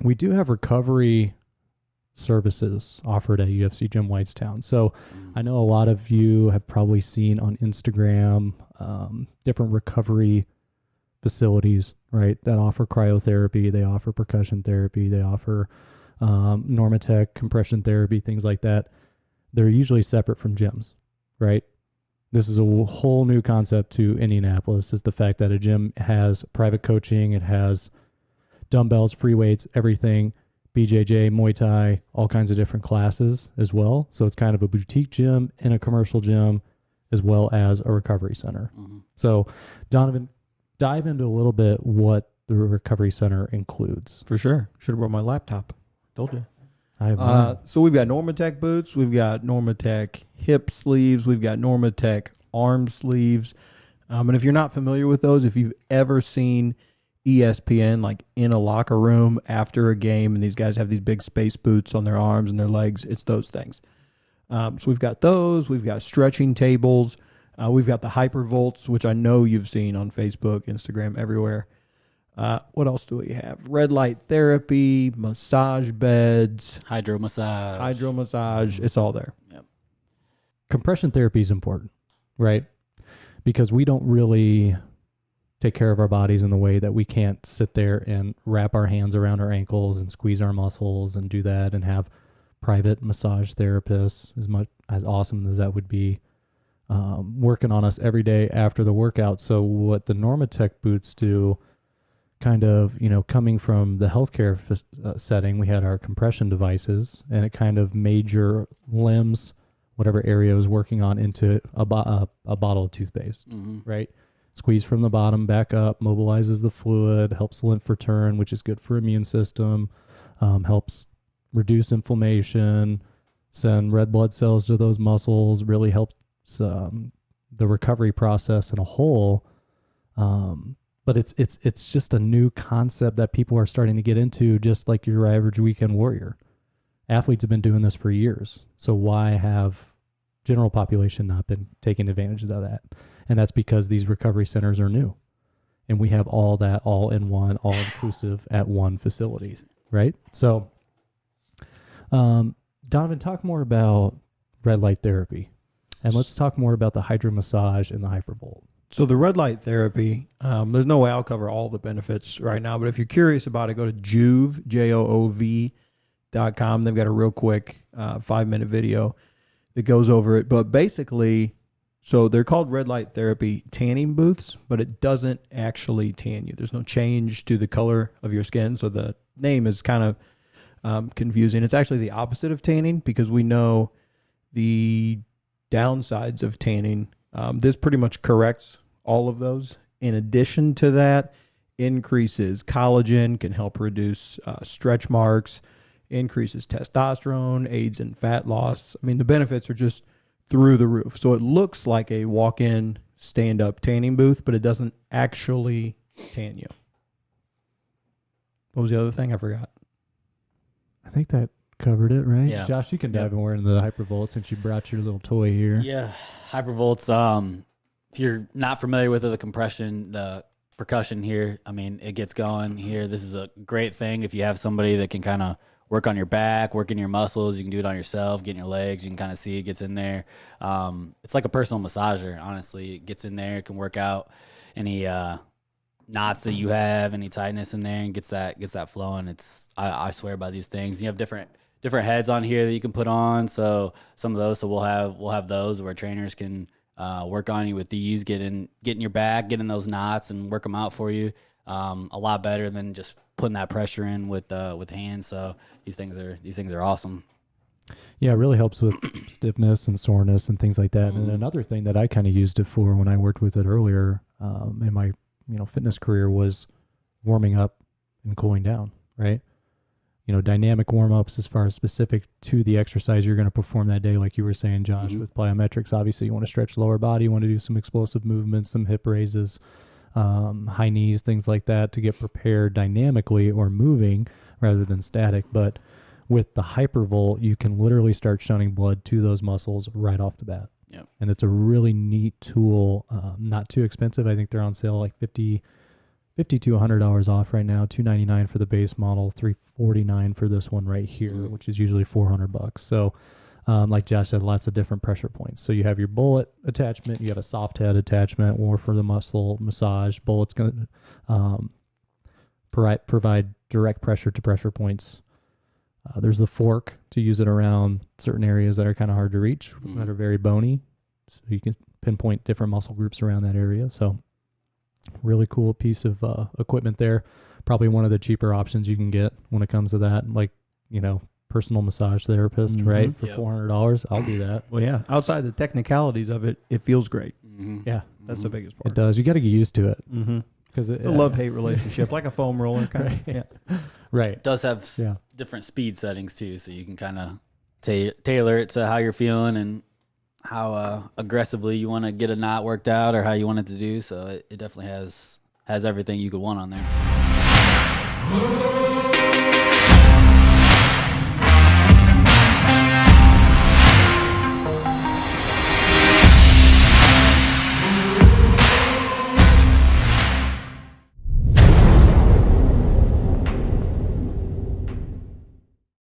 we do have recovery services offered at UFC Gym Whitestown. So I know a lot of you have probably seen on Instagram different recovery facilities, right, that offer cryotherapy, they offer percussion therapy, they offer Normatec compression therapy, things like that. They're usually separate from gyms, right? This is a whole new concept to Indianapolis, is the fact that a gym has private coaching, it has dumbbells, free weights, everything, BJJ, Muay Thai, all kinds of different classes as well. So it's kind of a boutique gym and a commercial gym as well as a recovery center. Mm-hmm. So Donovan, dive into a little bit what the recovery center includes. For sure. Should have brought my laptop. Told you. So we've got Normatec boots. We've got Normatec hip sleeves. We've got Normatec arm sleeves. And if you're not familiar with those, if you've ever seen ESPN like in a locker room after a game and these guys have these big space boots on their arms and their legs, it's those things. So we've got those. We've got stretching tables. We've got the Hypervolts, which I know you've seen on Facebook, Instagram, everywhere. What else do we have? Red light therapy, massage beds, hydro massage. It's all there. Yep. Compression therapy is important, right? Because we don't really take care of our bodies in the way that we can't sit there and wrap our hands around our ankles and squeeze our muscles and do that and have private massage therapists, as awesome as that would be, working on us every day after the workout. So what the Normatec boots do, kind of, coming from the healthcare setting, we had our compression devices, and it kind of made your limbs, whatever area it was working on, into a bottle of toothpaste, right? Squeeze from the bottom back up, mobilizes the fluid, helps lymph return, which is good for immune system, helps reduce inflammation, send red blood cells to those muscles, really helps the recovery process in a whole. But it's just a new concept that people are starting to get into, just like your average weekend warrior. Athletes have been doing this for years. So why have general population not been taking advantage of that? And that's because these recovery centers are new. And we have all that all in one, all inclusive at one facility, right? So, Donovan, talk more about red light therapy. And let's talk more about the hydro massage and the Hypervolt. So the red light therapy, there's no way I'll cover all the benefits right now, but if you're curious about it, go to Joov, JOOV.com. They've got a real quick 5-minute video that goes over it. But basically, so they're called red light therapy tanning booths, but it doesn't actually tan you. There's no change to the color of your skin. So the name is kind of confusing. It's actually the opposite of tanning, because we know the downsides of tanning. This pretty much corrects all of those. In addition to that, increases collagen, can help reduce stretch marks, increases testosterone, aids in fat loss. I mean, the benefits are just through the roof. So it looks like a walk-in stand-up tanning booth, but it doesn't actually tan you. What was the other thing? I forgot. I think that covered it, right? Yeah. Josh, you can dive more into the Hypervolt since you brought your little toy here. Yeah, Hypervolts. If you're not familiar with the compression, the percussion here, I mean, it gets going here. This is a great thing if you have somebody that can kind of work on your back, work in your muscles. You can do it on yourself, get in your legs. You can kind of see it gets in there. It's like a personal massager, honestly. It gets in there, it can work out any knots that you have, any tightness in there, and gets that flowing. I swear by these things. You have different heads on here that you can put on. So some of those, so we'll have those where trainers can work on you with these, get in your back, get in those knots, and work them out for you. A lot better than just putting that pressure in with hands. So these things are awesome. Yeah, it really helps with stiffness and soreness and things like that. And another thing that I kind of used it for when I worked with it earlier in my fitness career was warming up and cooling down, right? Dynamic warm-ups as far as specific to the exercise you're going to perform that day, like you were saying, Josh, with plyometrics. Obviously, you want to stretch the lower body. You want to do some explosive movements, some hip raises, high knees, things like that to get prepared dynamically or moving rather than static. But with the Hypervolt, you can literally start shunting blood to those muscles right off the bat. Yep. And it's a really neat tool, not too expensive. I think they're on sale like $50 $50 to $100 off right now. $299 for the base model, $349 for this one right here, which is usually $400. So, like Josh said, lots of different pressure points. So you have your bullet attachment, you have a soft head attachment, or for the muscle massage, bullet's going to provide direct pressure to pressure points. There's the fork to use it around certain areas that are kind of hard to reach, that are very bony. So you can pinpoint different muscle groups around that area. So really cool piece of equipment there. Probably one of the cheaper options you can get when it comes to that. Like, personal massage therapist, right? For $400, I'll do that. Well, yeah. Outside the technicalities of it, it feels great. Yeah. That's the biggest part. It does. You got to get used to it. Because it's a love-hate relationship, like a foam roller kind of. Yeah. Right. It does have different speed settings too, so you can kind of tailor it to how you're feeling and how aggressively you want to get a knot worked out or how you want it to do. So it definitely has everything you could want on there.